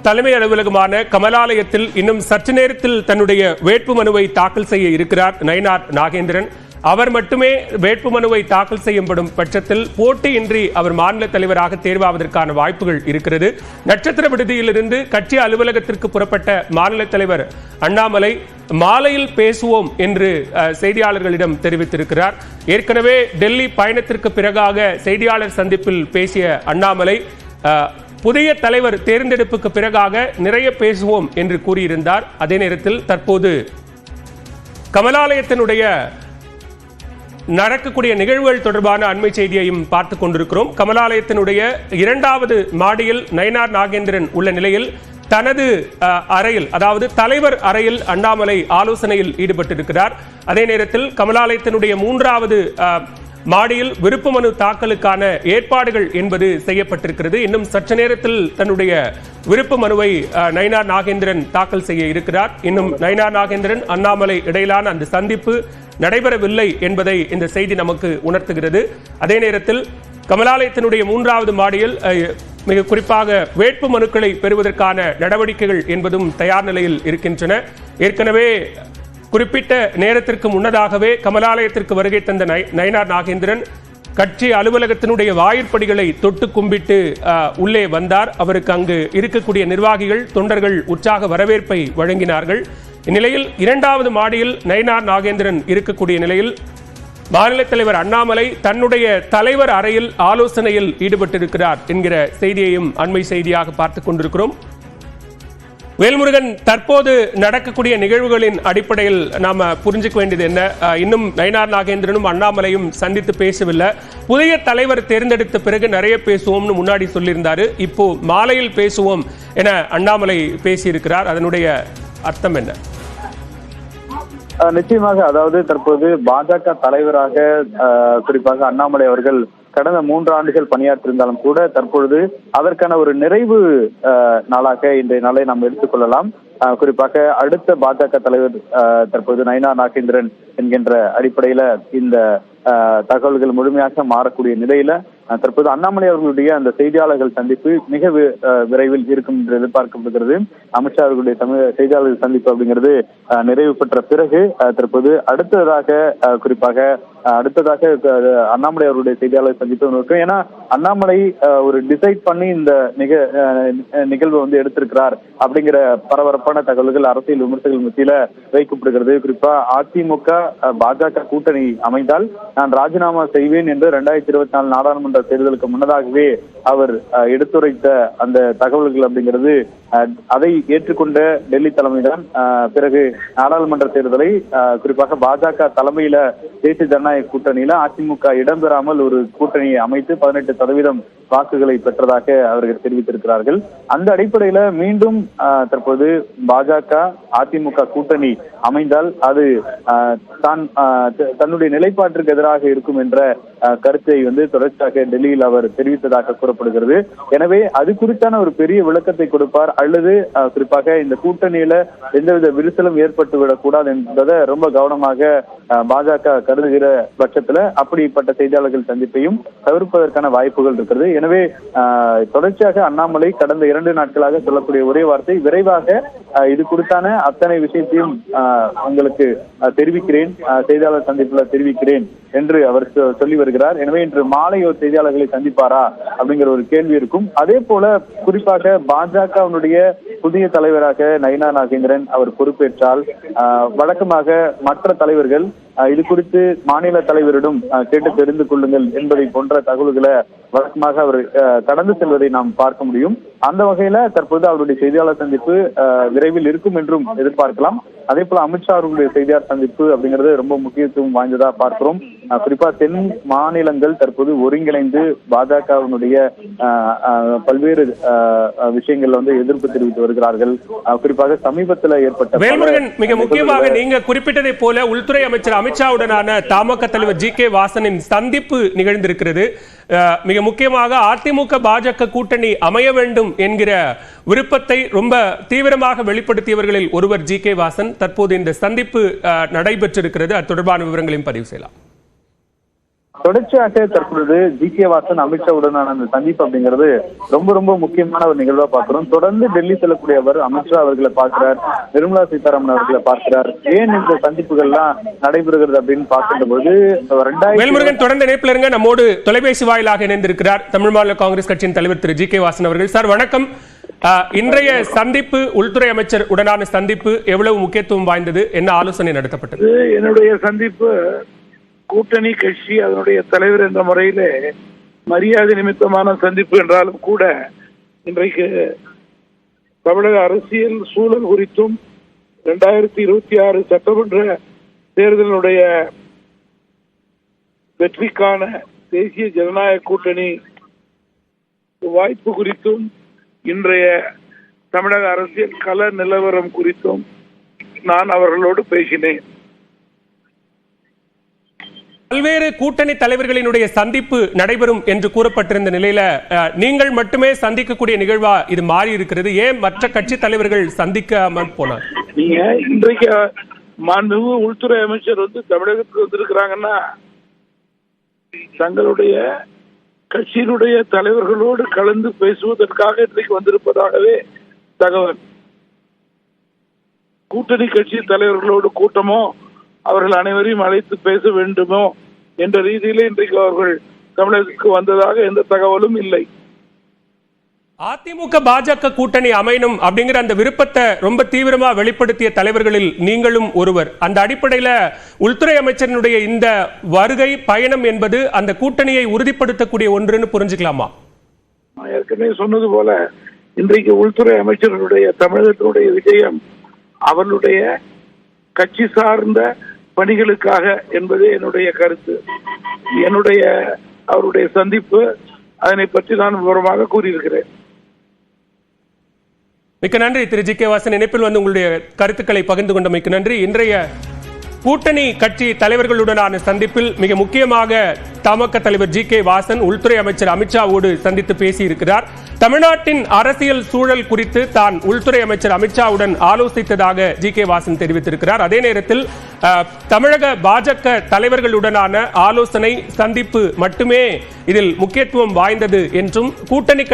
தலைமை அலுவலகமான கமலாலயத்தில் இன்னும் சற்று நேரத்தில் தன்னுடைய வேட்புமனுவை தாக்கல் செய்ய இருக்கிறார் நயினார் நாகேந்திரன். அவர் மட்டுமே வேட்புமனுவை தாக்கல் செய்யப்படும் பட்சத்தில் போட்டியின்றி அவர் மாநில தலைவராக தேர்வாவதற்கான வாய்ப்புகள் இருக்கிறது. நட்சத்திர விடுதியிலிருந்து கட்சி அலுவலகத்திற்கு புறப்பட்ட மாநில தலைவர் அண்ணாமலை மாலையில் பேசுவோம் என்று செய்தியாளர்களிடம் தெரிவித்திருக்கிறார். ஏற்கனவே டெல்லி பயணத்திற்கு பிறகாக செய்தியாளர் சந்திப்பில் பேசிய அண்ணாமலை புதிய தலைவர் தேர்ந்தெடுப்புக்கு பிறகாக நிறைய பேசுவோம் என்று கூறியிருந்தார். அதே நேரத்தில் தற்போது கமலாலயத்தினுடைய நடக்கக்கூடிய நிகழ்வுகள் தொடர்பான அண்மை செய்தியையும் பார்த்துக் கொண்டிருக்கிறோம். கமலாலயத்தினுடைய 2வது மாடியில் நயினார் நாகேந்திரன் உள்ள நிலையில் தனது அறையில், அதாவது தலைவர் அறையில் அண்ணாமலை ஆலோசனையில் ஈடுபட்டிருக்கிறார். அதே நேரத்தில் கமலாலயத்தினுடைய 3வது மாடியில் விருப்பமனு தாக்கலுக்கான ஏற்பாடுகள் என்பது செய்யப்பட்டிருக்கிறது. இன்னும் சற்று நேரத்தில் தன்னுடைய விருப்ப மனுவை நயினார் நாகேந்திரன் தாக்கல் செய்ய இருக்கிறார். இன்னும் நயினார் நாகேந்திரன் அண்ணாமலை இடையிலான அந்த சந்திப்பு நடைபெறவில்லை என்பதை இந்த செய்தி நமக்கு உணர்த்துகிறது. அதே நேரத்தில் கமலாலயத்தினுடைய 3வது மாடியில் மிக குறிப்பாக வேட்பு மனுக்களை பெறுவதற்கான நடவடிக்கைகள் என்பதும் தயார் நிலையில் இருக்கின்றன. ஏற்கனவே குறிப்பிட்ட நேரத்திற்கு முன்னதாகவே கமலாலயத்திற்கு வருகை தந்த நயினார் நாகேந்திரன் கட்சி அலுவலகத்தினுடைய வாயிற்படிகளை தொட்டு கும்பிட்டு உள்ளே வந்தார். அவருக்கு அங்கு இருக்கக்கூடிய நிர்வாகிகள், தொண்டர்கள் உற்சாக வரவேற்பை வழங்கினார்கள். இந்நிலையில் 2வது மாடியில் நயினார் நாகேந்திரன் இருக்கக்கூடிய நிலையில் மாநில தலைவர் அண்ணாமலை தன்னுடைய தலைவர் அறையில் ஆலோசனையில் ஈடுபட்டிருக்கிறார் என்கிற செய்தியையும் அண்மை செய்தியாக பார்த்துக் கொண்டிருக்கிறோம். வேல்முருகன், தற்போது நடக்கக்கூடிய நிகழ்வுகளின் அடிப்படையில் நாம புரிஞ்சுக்க வேண்டியது என்ன? இன்னும் நயினார் நாகேந்திரனும் அண்ணாமலையும் சந்தித்து பேசவில்லை. புதிய தலைவர் தேர்ந்தெடுத்த பிறகு நிறைய பேசுவோம்னு முன்னாடி சொல்லியிருந்தாரு. இப்போ மாலையில் பேசுவோம் என அண்ணாமலை பேசியிருக்கிறார். அதனுடைய அர்த்தம் என்ன? நிச்சயமாக, அதாவது தற்போது பாஜக தலைவராக குறிப்பாக அண்ணாமலை அவர்கள் கடந்த 3 ஆண்டுகள் பணியாற்றிருந்தாலும் கூட தற்பொழுது அதற்கான ஒரு நிறைவு நாளாக இன்றைய நாளை நாம் எடுத்துக்கொள்ளலாம். குறிப்பாக அடுத்த பாஜக தலைவர் தற்போது நயினார் நாகேந்திரன் என்கின்ற அடிப்படையில இந்த தகவல்கள் முழுமையாக மாறக்கூடிய நிலையில தற்போது அண்ணாமலை அவர்களுடைய அந்த செய்தியாளர்கள் சந்திப்பு மிக விரைவில் இருக்கும் என்று எதிர்பார்க்கப்படுகிறது. அமித்ஷா அவர்களுடைய செய்தியாளர்கள் சந்திப்பு அப்படிங்கிறது நிறைவு பெற்ற பிறகு தற்போது அடுத்ததாக அண்ணாமலை அவர்களுடைய செய்தியாளர் சந்திப்பு இருக்கும். ஏன்னா அண்ணாமலை ஒரு டிசைட் பண்ணி இந்த நிகழ்வை எடுத்திருக்கிறார் அப்படிங்கிற பரபரப்பான தகவல்கள் அரசியல் விமர்சகர்கள் மத்தியில வைக்கப்படுகிறது. குறிப்பா அதிமுக பாஜக கூட்டணி அமைந்தால் நான் ராஜினாமா செய்வேன் என்று 2024 நாடாளுமன்ற தேர்தலுக்கு முன்னதாகவே அவர் எடுத்துரைத்த அந்த தகவல்கள் அப்படிங்கிறது, அதை ஏற்றுக்கொண்ட டெல்லி தலைமைதான் பிறகு நாடாளுமன்ற தேர்தலை குறிப்பாக பாஜக தலைமையில தேசிய ஜனநாயக கூட்டணியில அதிமுக இடம்பெறாமல் ஒரு கூட்டணியை அமைத்து 18% வாக்குகளை பெற்றதாக அவர்கள் தெரிவித்திருக்கிறார்கள். அந்த அடிப்படையில மீண்டும் தற்போது பாஜக அதிமுக கூட்டணி அமைந்தால் அது தன்னுடைய நிலைப்பாட்டிற்கு எதிராக இருக்கும் என்ற கருத்தை தொடர்ச்சியாக டெல்லியில் அவர் தெரிவித்ததாக கூறப்படுகிறது. எனவே அது குறித்தான ஒரு பெரிய விளக்கத்தை கொடுப்பார், அல்லது குறிப்பாக இந்த கூட்டணியில எந்தவித விரிசலும் ஏற்பட்டுவிடக் கூடாது என்பதை ரொம்ப கவனமாக பாஜக கருதுகிற பட்சத்துல அப்படிப்பட்ட செய்தியாளர்கள் சந்திப்பையும் தவிர்ப்பதற்கான வாய்ப்புகள் இருக்கிறது. எனவே தொடர்ச்சியாக அண்ணாமலை கடந்த 2 நாட்களாக சொல்லக்கூடிய ஒரே வார்த்தை, விரைவாக இது குறித்தான அத்தனை விஷயத்தையும் உங்களுக்கு தெரிவிக்கிறேன், செய்தியாளர் சந்திப்புல தெரிவிக்கிறேன் என்று அவர் சொல்லி வருகிறார். எனவே இன்று மாலை ஒரு செய்தியாளர்களை சந்திப்பாரா அப்படிங்கிற ஒரு கேள்வி இருக்கும். அதே போல குறிப்பாக பாஜகவினுடைய புதிய தலைவராக நயினார் நாகேந்திரன் அவர் பொறுப்பேற்றால் வழக்கமாக மற்ற தலைவர்கள் இது குறித்து மாநில தலைவரிடம் கேட்டு தெரிந்து கொள்ளுங்கள் என்பதை போன்ற தகவல்களை வழக்கமாக அவர் கடந்து செல்வதை நாம் பார்க்க முடியும். அந்த வகையில தற்போது அவருடைய செய்தியாளர் சந்திப்பு விரைவில் இருக்கும் என்றும் எதிர்பார்க்கலாம். அதே போல அமித்ஷா அவர்களுடைய செய்தியாளர் சந்திப்பு அப்படிங்கிறது ரொம்ப முக்கியத்துவம் வாய்ந்ததா பார்க்கிறோம். குறிப்பா தென் மாநிலங்கள் தற்போது ஒருங்கிணைந்து பாஜகவினுடைய பல்வேறு விஷயங்கள்ல எதிர்ப்பு தெரிவித்து வருகிறார்கள். குறிப்பாக சமீபத்தில் ஏற்பட்ட வேல்முருகன், மிக முக்கியமாக நீங்க குறிப்பிட்டதை போல உள்துறை அமைச்சர் அமித்ஷாவுடனான தமாக தலைவர் ஜி.கே. வாசனின் சந்திப்பு நிகழ்ந்திருக்கிறது. மிக முக்கியமாக அதிமுக பாஜக கூட்டணி அமைய வேண்டும் என்கிற விருப்பத்தை ரொம்ப தீவிரமாக வெளிப்படுத்தியவர்களில் ஒருவர் ஜி.கே. வாசன். தற்போது இந்த சந்திப்பு நடைபெற்றிருக்கிறது. அது தொடர்பான விவரங்களையும் பதிவு செய்யலாம். தொடர்ச்சியாக தற்பொழுது ஜி.கே. வாசன் அமித்ஷாவுடனான அந்த சந்திப்பு அப்படிங்கிறது ரொம்ப ரொம்ப முக்கியமான ஒரு நிகழ்வா பார்க்கிறோம். தொடர்ந்து டெல்லி செல்லக்கூடிய அவர் அமித்ஷா அவர்களை பார்க்கிறார், நிர்மலா சீதாராமன் அவர்களை பார்க்கிறார். ஏன் இந்த சந்திப்புகள்லாம் நடைபெறுகிறது அப்படின்னு பார்க்கின்ற போது வேல்முருகன் தொடர்ந்து இணைப்பில் இருங்க. நம்மோடு தொலைபேசி வாயிலாக இணைந்திருக்கிறார் தமிழ் மாநில காங்கிரஸ் கட்சியின் தலைவர் திரு ஜி.கே. வாசன் அவர்கள். சார் வணக்கம். இன்றைய சந்திப்பு, உள்துறை அமைச்சர் உடனான சந்திப்பு எவ்வளவு முக்கியத்துவம் வாய்ந்தது? என்ன ஆலோசனை நடத்தப்பட்டது? என்னுடைய சந்திப்பு கூட்டணி கட்சி அதனுடைய தலைவர் என்ற முறையிலே மரியாதை நிமித்தமான சந்திப்பு என்றாலும் கூட இன்றைக்கு தமிழக அரசியல் சூழல் குறித்தும் 2026 சட்டமன்ற தேர்தலுடைய வெற்றிக்கான தேசிய ஜனநாயக கூட்டணி வாய்ப்பு குறித்தும் இன்றைய தமிழக அரசியல் கள நிலவரம் குறித்தும் நான் அவர்களோடு பேசினேன். பல்வேறு கூட்டணி தலைவர்களினுடைய சந்திப்பு நடைபெறும் என்று கூறப்பட்டிருந்த நிலையில நீங்கள் மட்டுமே சந்திக்கக்கூடிய நிகழ்வா இது மாறி இருக்கிறது. ஏன் மற்ற கட்சி தலைவர்கள் சந்திக்காமல் போனார்? நீங்க இன்றைக்கு மாண்புமிகு உள்துறை அமைச்சர் தமிழகத்துக்கு வந்திருக்கிறாங்கன்னா தங்களுடைய கட்சியினுடைய தலைவர்களோடு கலந்து பேசுவதற்காக இன்றைக்கு வந்திருப்பதாகவே தகவல். கூட்டணி கட்சி தலைவர்களோடு கூட்டமோ அவர்கள் அனைவரையும் அழைத்து பேச வேண்டுமோ என்ற ரீதியிலே இன்றைக்கு அவர்கள் தமிழகத்துக்கு வந்ததாக எந்த தகவலும் இல்லை. அதிமுக பாஜக கூட்டணி அமையணும் அப்படிங்கிற அந்த விருப்பத்தை ரொம்ப தீவிரமா வெளிப்படுத்திய தலைவர்களில் நீங்களும் ஒருவர். அந்த அடிப்படையில உள்துறை அமைச்சரினுடைய இந்த வருகை பயணம் என்பது அந்த கூட்டணியை உறுதிப்படுத்தக்கூடிய ஒன்றுன்னு புரிஞ்சுக்கலாமா? நான் ஏற்கனவே சொன்னது போல இன்றைக்கு உள்துறை அமைச்சர்களுடைய தமிழகத்தினுடைய விஜயம் அவர்களுடைய கட்சி சார்ந்த பணிகளுக்காக என்பதே என்னுடைய கருத்து. அவருடைய சந்திப்பு அதனை பற்றி நான் விவரமாக கூறியிருக்கிறேன். மிக்க நன்றி திரு ஜி.கே. வாசன். இணைப்பில் வந்து உங்களுடைய கருத்துக்களை பகிர்ந்து கொண்டமைக்கு நன்றி. இன்றைய கூட்டணி கட்சி தலைவர்களுடனான சந்திப்பில் மிக முக்கியமாக தமாக தலைவர் ஜி.கே. வாசன் உள்துறை அமைச்சர் அமித்ஷாவோடு சந்தித்து பேசியிருக்கிறார். தமிழ்நாட்டின் அரசியல் சூழல் குறித்து தான் உள்துறை அமைச்சர் அமித்ஷாவுடன் ஆலோசித்ததாக ஜி.கே. வாசன் தெரிவித்திருக்கிறார். அதே நேரத்தில் தமிழக பாஜக தலைவர்களுடனான ஆலோசனை சந்திப்பு மட்டுமே இதில் முக்கியத்துவம் வாய்ந்தது என்றும் கூட்டணி